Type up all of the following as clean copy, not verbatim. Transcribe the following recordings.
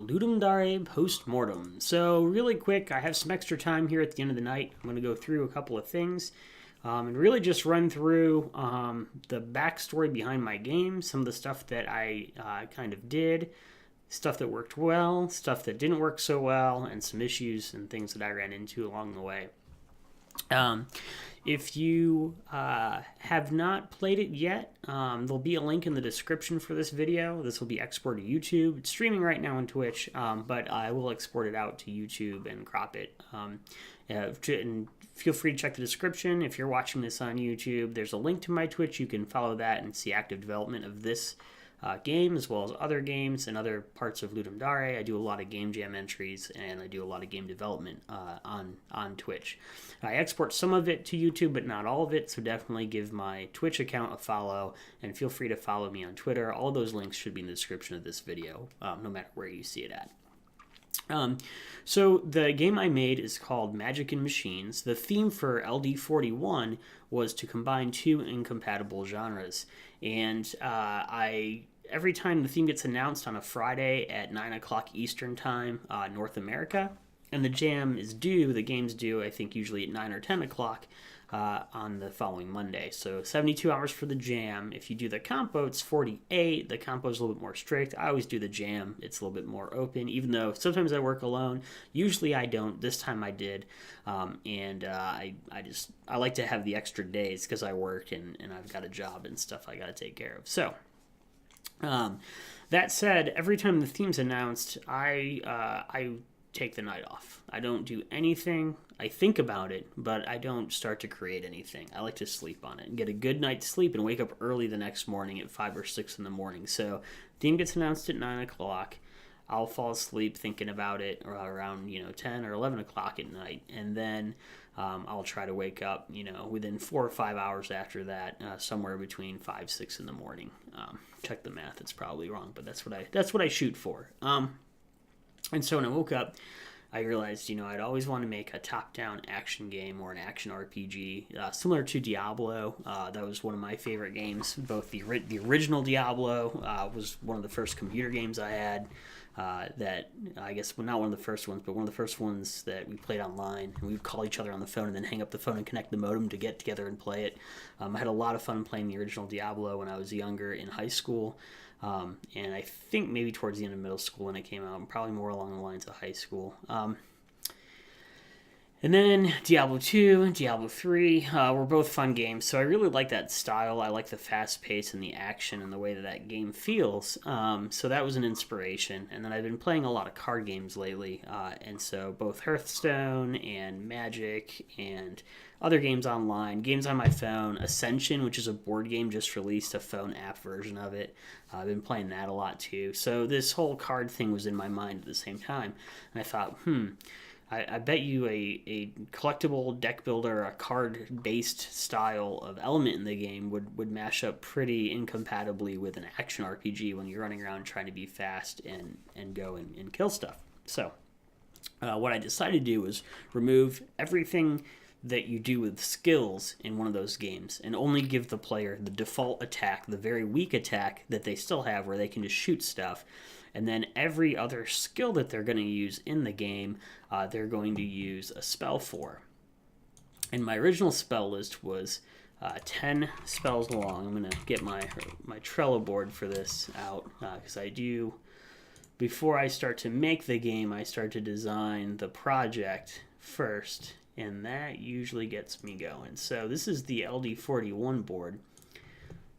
Ludum Dare Post-Mortem. So really quick, I have some extra time here at the end of the night. I'm going to go through a couple of things and really just run through the backstory behind my game, some of the stuff that I kind of did, stuff that worked well, stuff that didn't work so well, and some issues and things that I ran into along the way. If you have not played it yet, there'll be a link in the description for this video. This will be exported to YouTube. It's streaming right now on Twitch, but I will export it out to YouTube and crop it. And feel free to check the description. If you're watching this on YouTube, there's a link to my Twitch. You can follow that and see active development of this game, as well as other games and other parts of Ludum Dare. I do a lot of game jam entries, and I do a lot of game development on Twitch. I export some of it to YouTube, but not all of it, so definitely give my Twitch account a follow, and feel free to follow me on Twitter. All those links should be in the description of this video, no matter where you see it at. So the game I made is called Magic and Machines. The theme for LD41 was to combine two incompatible genres, and every time the theme gets announced on a Friday at 9 o'clock Eastern Time, North America, and the game's due, I think, usually at 9 or 10 o'clock on the following Monday. So 72 hours for the jam. If you do the compo, it's 48. The compo is a little bit more strict. I always do the jam. It's a little bit more open, even though sometimes I work alone. Usually I don't. This time I did. I like to have the extra days because I work and I've got a job and stuff I got to take care of. So that said, every time the theme's announced, I take the night off. I don't do anything. I think about it, but I don't start to create anything. I like to sleep on it and get a good night's sleep and wake up early the next morning at 5 or 6 in the morning. So theme gets announced at 9 o'clock. I'll fall asleep thinking about it around 10 or 11 o'clock at night, and then I'll try to wake up within 4 or 5 hours after that, somewhere between 5, 6 in the morning. Check the math; it's probably wrong, but that's what I shoot for. And so when I woke up, I realized, I'd always want to make a top-down action game or an action RPG, similar to Diablo. That was one of my favorite games. Both the original Diablo was one of the first computer games I had. That I guess not one of the first ones, but one of the first ones that we played online. And we would call each other on the phone and then hang up the phone and connect the modem to get together and play it. I had a lot of fun playing the original Diablo when I was younger in high school. And I think maybe towards the end of middle school when it came out, and probably more along the lines of high school. And then Diablo 2 and Diablo 3 were both fun games, so I really like that style. I like the fast pace and the action and the way that game feels. So that was an inspiration. And then I've been playing a lot of card games lately, and so both Hearthstone and Magic and other games online, games on my phone. Ascension, which is a board game, just released a phone app version of it. I've been playing that a lot too. So this whole card thing was in my mind at the same time, and I thought, I bet you a collectible deck builder, a card-based style of element in the game would mash up pretty incompatibly with an action RPG when you're running around trying to be fast and go and kill stuff. So what I decided to do was remove everything that you do with skills in one of those games and only give the player the default attack, the very weak attack that they still have where they can just shoot stuff. And then every other skill that they're going to use in the game, they're going to use a spell for. And my original spell list was 10 spells long. I'm going to get my Trello board for this out because I do, before I start to make the game, I start to design the project first, and that usually gets me going. So this is the LD41 board.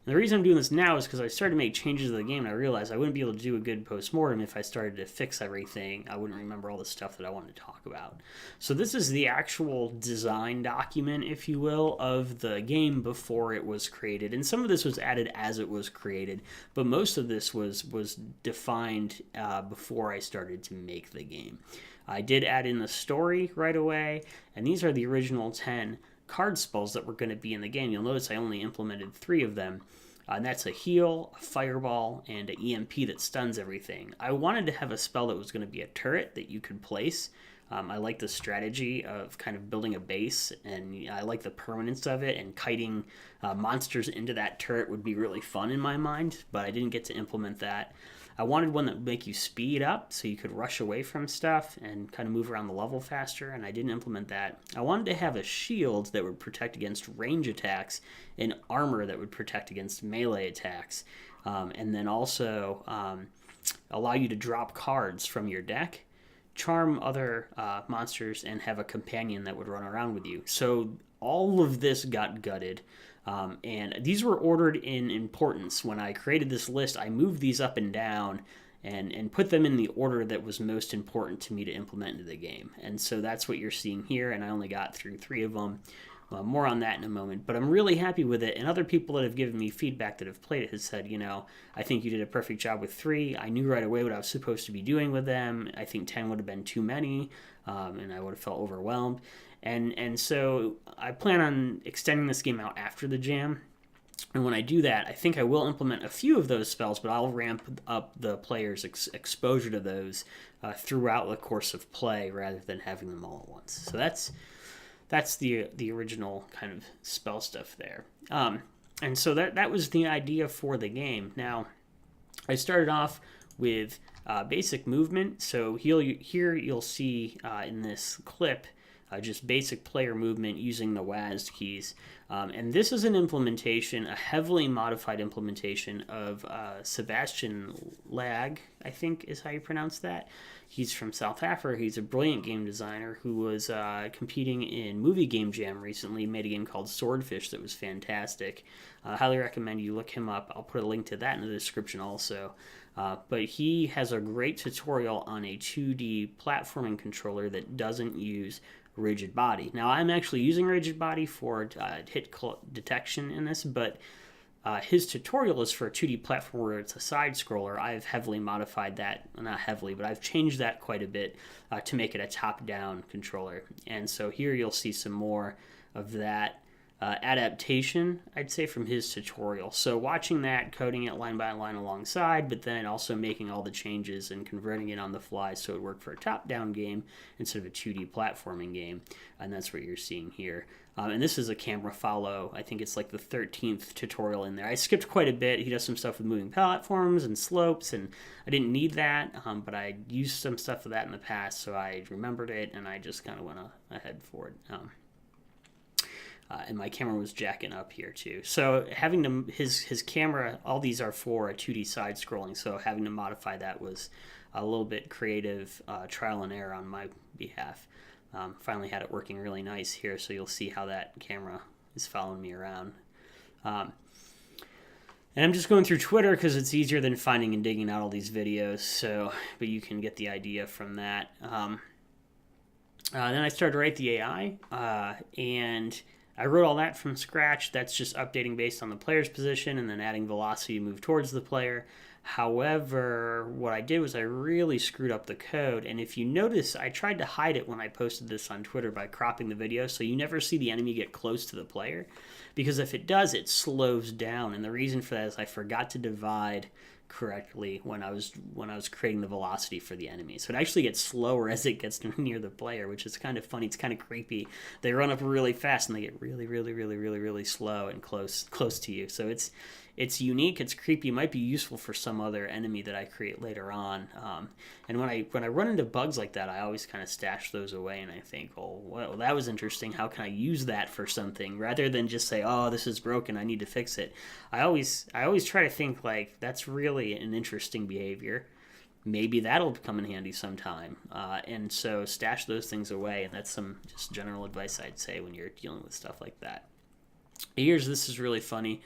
And the reason I'm doing this now is because I started to make changes to the game, and I realized I wouldn't be able to do a good post-mortem if I started to fix everything. I wouldn't remember all the stuff that I wanted to talk about. So this is the actual design document, if you will, of the game before it was created. And some of this was added as it was created, but most of this was defined before I started to make the game. I did add in the story right away, and these are the original 10 card spells that were going to be in the game. You'll notice I only implemented 3 of them, and that's a heal, a fireball, and an EMP that stuns everything. I wanted to have a spell that was going to be a turret that you could place. I like the strategy of kind of building a base, and I like the permanence of it, and kiting monsters into that turret would be really fun in my mind, but I didn't get to implement that. I wanted one that would make you speed up so you could rush away from stuff and kind of move around the level faster, and I didn't implement that. I wanted to have a shield that would protect against range attacks and armor that would protect against melee attacks, and then also allow you to drop cards from your deck, charm other monsters, and have a companion that would run around with you. So all of this got gutted. And these were ordered in importance. When I created this list, I moved these up and down and put them in the order that was most important to me to implement into the game. And so that's what you're seeing here, and I only got through 3 of them. More on that in a moment. But I'm really happy with it, and other people that have given me feedback that have played it has said, I think you did a perfect job with 3. I knew right away what I was supposed to be doing with them. I think 10 would have been too many, and I would have felt overwhelmed. And so I plan on extending this game out after the jam. And when I do that, I think I will implement a few of those spells, but I'll ramp up the player's exposure to those throughout the course of play rather than having them all at once. So that's the original kind of spell stuff there. And so that was the idea for the game. Now, I started off with basic movement. So here you'll see in this clip just basic player movement using the WASD keys. And this is an implementation, a heavily modified implementation of Sebastian Lag, I think is how you pronounce that. He's from South Africa. He's a brilliant game designer who was competing in Movie Game Jam recently. He made a game called Swordfish that was fantastic. I highly recommend you look him up. I'll put a link to that in the description also. But he has a great tutorial on a 2D platforming controller that doesn't use rigid body. Now, I'm actually using rigid body for hit detection in this, but his tutorial is for a 2D platform where it's a side scroller. I've heavily modified that, not heavily, but I've changed that quite a bit to make it a top-down controller. And so here you'll see some more of that adaptation, I'd say, from his tutorial. So watching that, coding it line by line alongside, but then also making all the changes and converting it on the fly so it worked for a top-down game instead of a 2D platforming game. And that's what you're seeing here. And this is a camera follow. I think it's like the 13th tutorial in there. I skipped quite a bit. He does some stuff with moving platforms and slopes, and I didn't need that, but I used some stuff of that in the past, so I remembered it, and I just kind of went ahead for it. And my camera was jacking up here too. So having his camera, all these are for a 2D side scrolling, so having to modify that was a little bit creative trial and error on my behalf. Finally had it working really nice here, so you'll see how that camera is following me around. And I'm just going through Twitter because it's easier than finding and digging out all these videos, but you can get the idea from that. Then I started to write the AI, and I wrote all that from scratch. That's just updating based on the player's position and then adding velocity to move towards the player. However, what I did was I really screwed up the code, and if you notice, I tried to hide it when I posted this on Twitter by cropping the video so you never see the enemy get close to the player, because if it does, it slows down, and the reason for that is I forgot to divide correctly when I was creating the velocity for the enemy. So it actually gets slower as it gets near the player, which is kind of funny. It's kind of creepy. They run up really fast and they get really, really, really, really, really slow and close to you. So it's unique. It's creepy. It might be useful for some other enemy that I create later on. And when I run into bugs like that, I always kind of stash those away, and I think, oh, well, that was interesting. How can I use that for something rather than just say, oh, this is broken, I need to fix it. I always try to think like that's really an interesting behavior. Maybe that'll come in handy sometime. And so stash those things away, and that's some just general advice I'd say when you're dealing with stuff like that. This is really funny.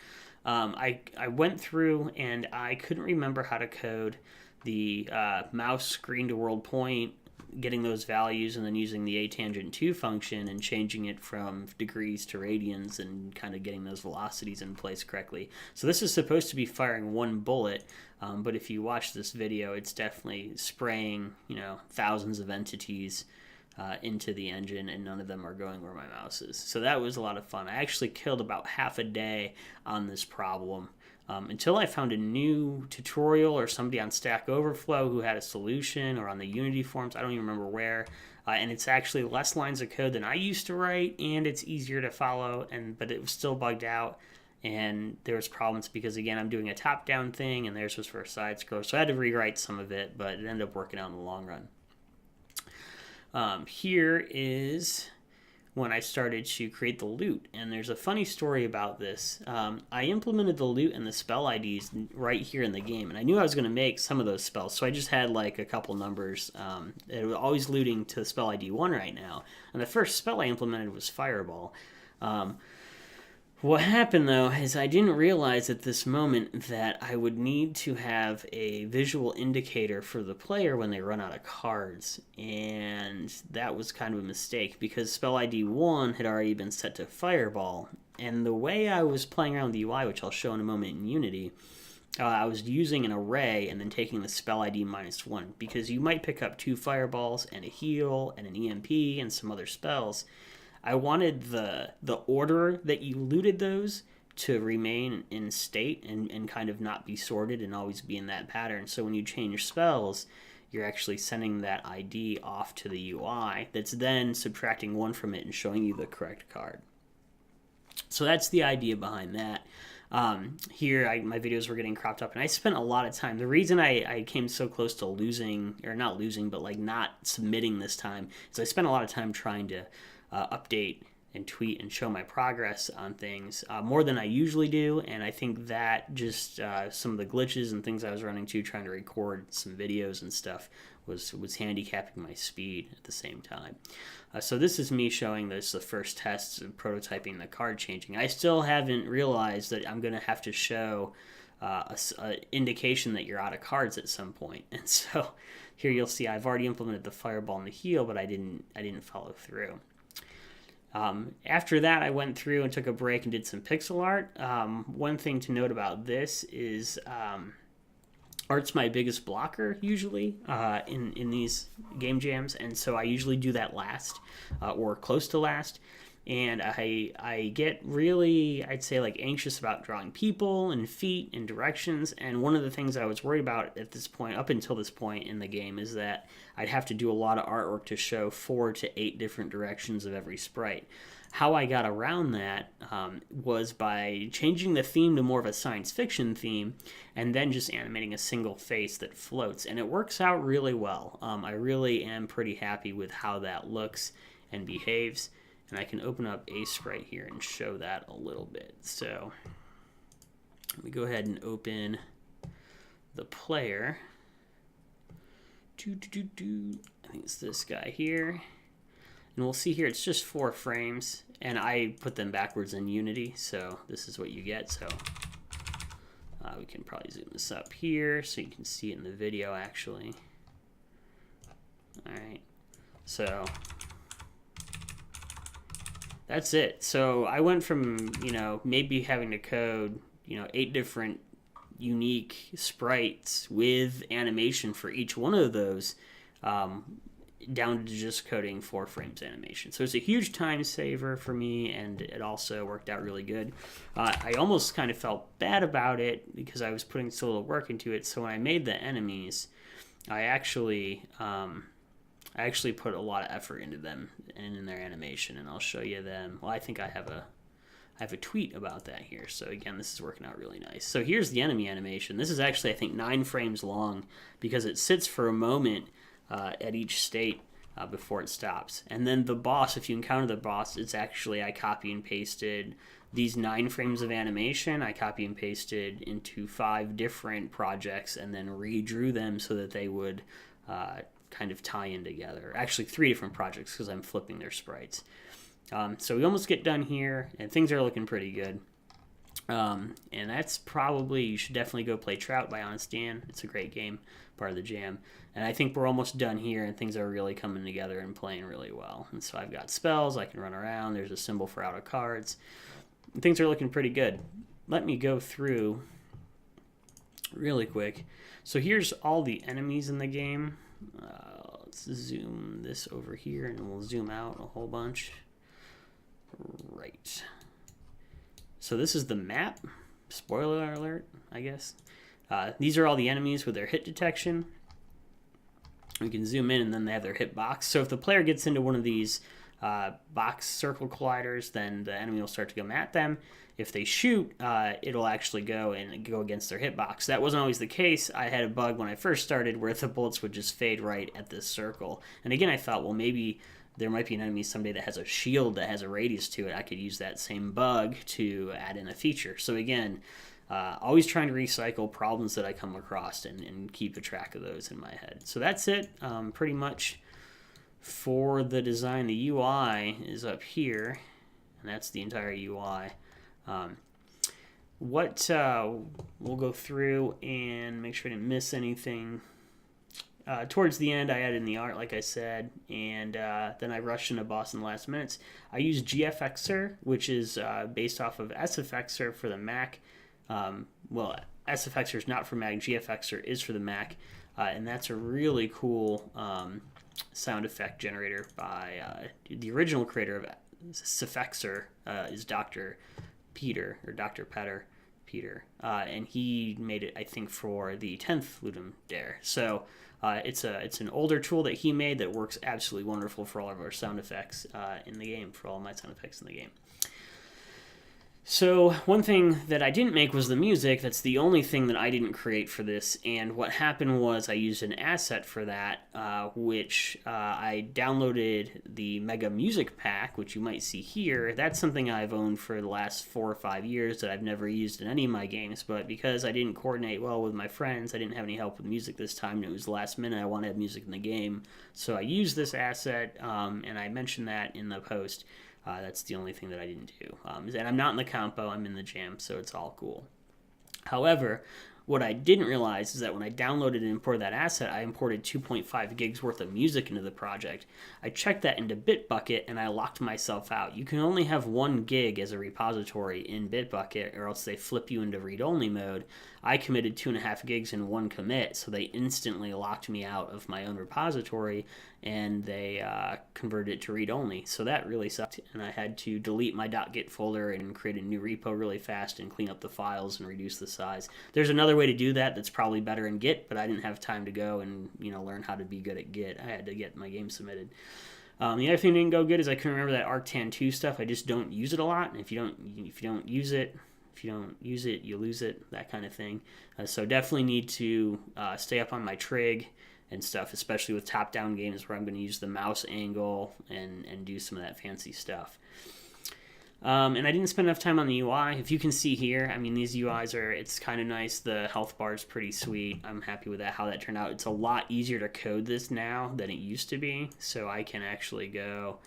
I went through and I couldn't remember how to code the mouse screen to world point, getting those values, and then using the atangent2 function and changing it from degrees to radians and kind of getting those velocities in place correctly. So this is supposed to be firing one bullet, but if you watch this video, it's definitely spraying, thousands of entities into the engine, and none of them are going where my mouse is. So that was a lot of fun. I actually killed about half a day on this problem until I found a new tutorial or somebody on Stack Overflow who had a solution, or on the Unity forums, I don't even remember where. And it's actually less lines of code than I used to write, and it's easier to follow, but it was still bugged out. and there was problems because, again, I'm doing a top-down thing, and theirs was for a side-scroller, so I had to rewrite some of it, but it ended up working out in the long run. Here is when I started to create the loot, and there's a funny story about this. I implemented the loot and the spell IDs right here in the game, and I knew I was going to make some of those spells, so I just had like a couple numbers. It was always looting to spell ID 1 right now, and the first spell I implemented was Fireball. What happened, though, is I didn't realize at this moment that I would need to have a visual indicator for the player when they run out of cards, and that was kind of a mistake because spell ID 1 had already been set to Fireball, and the way I was playing around with the UI, which I'll show in a moment in Unity, I was using an array and then taking the spell ID -1, because you might pick up 2 Fireballs and a heal and an EMP and some other spells. I wanted the order that you looted those to remain in state and kind of not be sorted and always be in that pattern. So when you change spells, you're actually sending that ID off to the UI that's then subtracting 1 from it and showing you the correct card. So that's the idea behind that. Here, my videos were getting cropped up, and I spent a lot of time. The reason I came so close to losing, or not losing, but like not submitting this time, is I spent a lot of time trying to update and tweet and show my progress on things more than I usually do, and I think that just some of the glitches and things I was running to trying to record some videos and stuff was handicapping my speed at the same time. So this is me showing the first tests of prototyping the card changing. I still haven't realized that I'm going to have to show a indication that you're out of cards at some point, and so here you'll see I've already implemented the Fireball and the heal, but I didn't follow through. After that, I went through and took a break and did some pixel art. One thing to note about this is art's my biggest blocker usually in these game jams, and so I usually do that last or close to last. And I get really, I'd say, like anxious about drawing people and feet and directions. And one of the things I was worried about at this point, up until this point in the game, is that I'd have to do a lot of artwork to show 4 to 8 different directions of every sprite. How I got around that was by changing the theme to more of a science fiction theme and then just animating a single face that floats. And it works out really well. I really am pretty happy with how that looks and behaves. And I can open up a sprite here and show that a little bit. So let me go ahead and open the player. I think it's this guy here. And we'll see here, it's just 4 frames. And I put them backwards in Unity, so this is what you get. So we can probably zoom this up here so you can see it in the video, actually. All right. So that's it. So I went from, maybe having to code, 8 different unique sprites with animation for each one of those, down to just coding 4 frames animation. So it's a huge time saver for me, and it also worked out really good. I almost kind of felt bad about it because I was putting so little work into it. So when I made the enemies, I actually put a lot of effort into them and in their animation, and I'll show you them. Well, I think I have a tweet about that here. So again, this is working out really nice. So here's the enemy animation. This is actually, I think, 9 frames long because it sits for a moment at each state before it stops. And then the boss, if you encounter the boss, it's actually, I copy and pasted these 9 frames of animation. I copy and pasted into 5 different projects and then redrew them so that they would kind of tie in together. Actually 3 different projects because I'm flipping their sprites. So we almost get done here, and things are looking pretty good. And that's probably, you should definitely go play Trout by Honest Dan. It's a great game, part of the jam. And I think we're almost done here, and things are really coming together and playing really well. And so I've got spells, I can run around, there's a symbol for out of cards. And things are looking pretty good. Let me go through really quick. So here's all the enemies in the game. Let's zoom this over here, and we'll zoom out a whole bunch. Right. So this is the map. Spoiler alert, I guess. These are all the enemies with their hit detection. We can zoom in, and then they have their hitbox. So if the player gets into one of these box circle colliders, then the enemy will start to come at them. If they shoot, it'll actually go against their hitbox. That wasn't always the case. I had a bug when I first started where the bullets would just fade right at this circle. And again, I thought, well, maybe there might be an enemy someday that has a shield that has a radius to it. I could use that same bug to add in a feature. So again, always trying to recycle problems that I come across and keep a track of those in my head. So that's it, pretty much for the design. The UI is up here, and that's the entire UI. We'll go through and make sure I didn't miss anything. Towards the end, I added in the art, like I said, and then I rushed into boss in the last minutes. I used GFXer, which is based off of SFXer for the Mac. Well, SFXer is not for Mac, GFXer is for the Mac, and that's a really cool sound effect generator by the original creator of SFXer is Dr. Peter, or Dr. Peter, and he made it, I think, for the 10th Ludum Dare. So it's an older tool that he made that works absolutely wonderful for all of our sound effects in the game, for all my sound effects in the game. So one thing that I didn't make was the music. That's the only thing that I didn't create for this. And what happened was I used an asset for that, which I downloaded the Mega Music Pack, which you might see here. That's something I've owned for the last 4 or 5 years that I've never used in any of my games. But because I didn't coordinate well with my friends, I didn't have any help with music this time, and it was last minute. I wanted to have music in the game. So I used this asset, and I mentioned that in the post. That's the only thing that I didn't do. And I'm not in the compo, I'm in the jam, so it's all cool. However, what I didn't realize is that when I downloaded and imported that asset, I imported 2.5 gigs worth of music into the project. I checked that into Bitbucket, and I locked myself out. You can only have 1 gig as a repository in Bitbucket, or else they flip you into read-only mode. I committed 2.5 gigs in one commit, so they instantly locked me out of my own repository, and they converted it to read-only. So that really sucked, and I had to delete my .git folder and create a new repo really fast and clean up the files and reduce the size. There's another way to do that that's probably better in Git, but I didn't have time to go and learn how to be good at Git. I had to get my game submitted. The other thing that didn't go good is I couldn't remember that Arctan 2 stuff. I just don't use it a lot, and if you don't use it, you lose it, that kind of thing. So definitely need to stay up on my trig and stuff, especially with top-down games where I'm going to use the mouse angle and do some of that fancy stuff. And I didn't spend enough time on the UI. If you can see here, I mean, these UIs it's kind of nice. The health bar is pretty sweet. I'm happy with how that turned out. It's a lot easier to code this now than it used to be, so I can actually go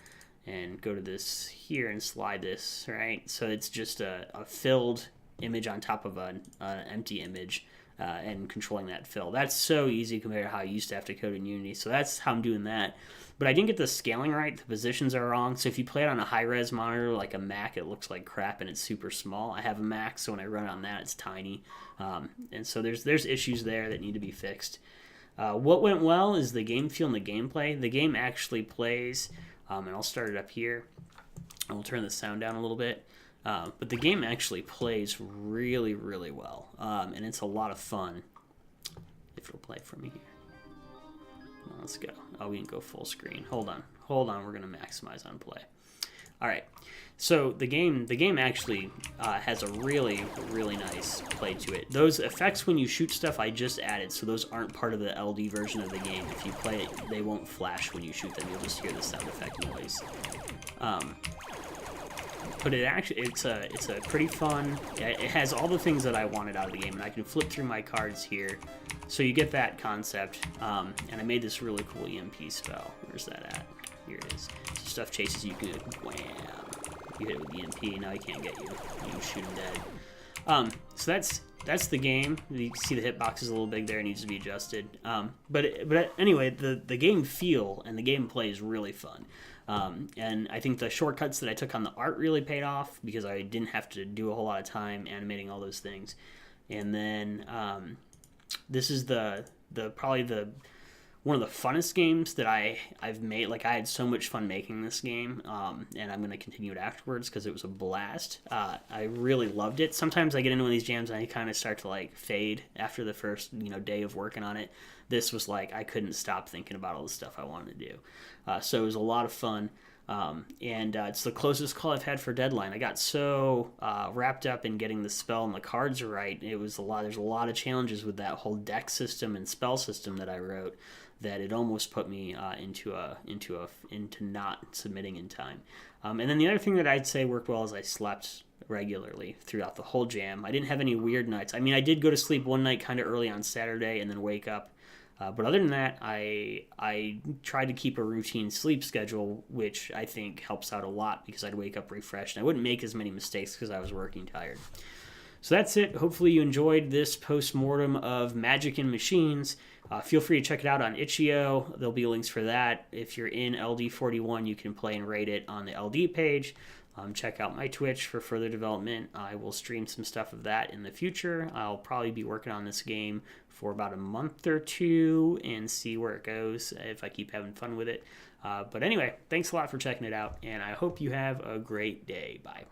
to this here and slide this, right? So it's just a filled image on top of an empty image, and controlling that fill. That's so easy compared to how I used to have to code in Unity. So that's how I'm doing that. But I didn't get the scaling right. The positions are wrong. So if you play it on a high-res monitor like a Mac, it looks like crap and it's super small. I have a Mac, so when I run it on that, it's tiny. And so there's issues there that need to be fixed. What went well is the game feel and the gameplay. The game actually plays, and I'll start it up here. And we'll turn the sound down a little bit. But the game actually plays really, really well, and it's a lot of fun. If it'll play for me here. Let's go. Oh, we can go full screen. Hold on. We're going to maximize on play. All right. So the game actually has a really, really nice play to it. Those effects when you shoot stuff I just added, so those aren't part of the LD version of the game. If you play it, they won't flash when you shoot them. You'll just hear the sound effect noise. But it's a pretty fun. It has all the things that I wanted out of the game, and I can flip through my cards here, so you get that concept. And I made this really cool EMP spell. Where's that at? Here it is. So stuff chases you. Good. Wham! You hit it with EMP. Now he can't get you. You shoot him dead. So that's the game. You can see the hitbox is a little big there. It needs to be adjusted. But anyway, the game feel and the gameplay is really fun. And I think the shortcuts that I took on the art really paid off because I didn't have to do a whole lot of time animating all those things. And then this is probably one of the funnest games that I've made. Like, I had so much fun making this game, and I'm going to continue it afterwards because it was a blast. I really loved it. Sometimes I get into one of these jams and I kind of start to fade after the first day of working on it. This was I couldn't stop thinking about all the stuff I wanted to do. So it was a lot of fun. And it's the closest call I've had for deadline. I got so wrapped up in getting the spell and the cards right. It was a lot. There's a lot of challenges with that whole deck system and spell system that I wrote, that it almost put me into not submitting in time. And then the other thing that I'd say worked well is I slept regularly throughout the whole jam. I didn't have any weird nights. I mean, I did go to sleep one night kind of early on Saturday and then wake up. But other than that, I tried to keep a routine sleep schedule, which I think helps out a lot because I'd wake up refreshed and I wouldn't make as many mistakes because I was working tired. So that's it. Hopefully you enjoyed this post-mortem of Magic and Machines. Feel free to check it out on itch.io. There'll be links for that. If you're in LD41, you can play and rate it on the LD page. Check out my Twitch for further development. I will stream some stuff of that in the future. I'll probably be working on this game for about a month or two and see where it goes if I keep having fun with it. But anyway, thanks a lot for checking it out, and I hope you have a great day. Bye.